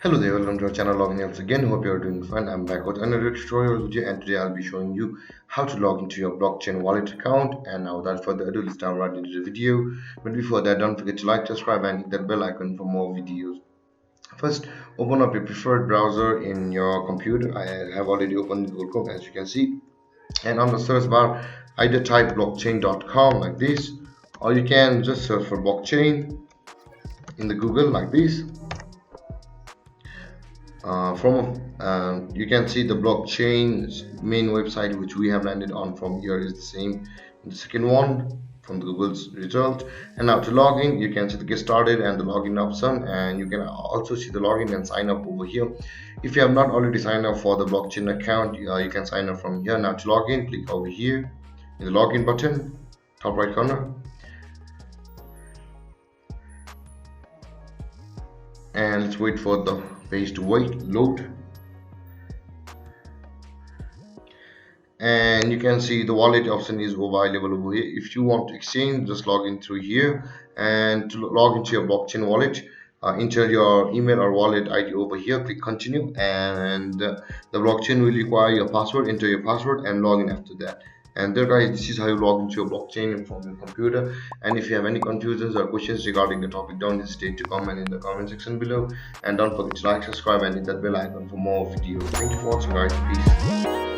Hello there, welcome to our channel Login Helps again. Hope you are doing fine. I'm back with another tutorial video, and today I'll be showing you how to log into your blockchain wallet account. And now without further ado, let's dive right into the video. But before that, don't forget to like, subscribe and hit that bell icon for more videos. First, open up your preferred browser in your computer. I have already opened Google Chrome, as you can see. And on the search bar, either type blockchain.com like this, or you can just search for blockchain in the Google like this. You can see the blockchain's main website, which we have landed on from here, is the same. The second one from the Google's result. And now to log in, you can see the get started and the login option, and you can also see the login and sign up over here. If you have not already signed up for the blockchain account, you can sign up from here. Now to log in, click over here in the login button, top right corner, and let's wait for the page to load. And you can see the wallet option is available over here. If you want to exchange, just log in through here, and to log into your blockchain wallet, enter your email or wallet ID over here, click continue, and the blockchain will require your password. Enter your password and log in after that. And there guys, this is how you log into your blockchain from your computer. And if you have any confusions or questions regarding the topic, don't hesitate to comment in the comment section below, and don't forget to like, subscribe and hit that bell icon for more videos. Thank you for watching guys. Peace.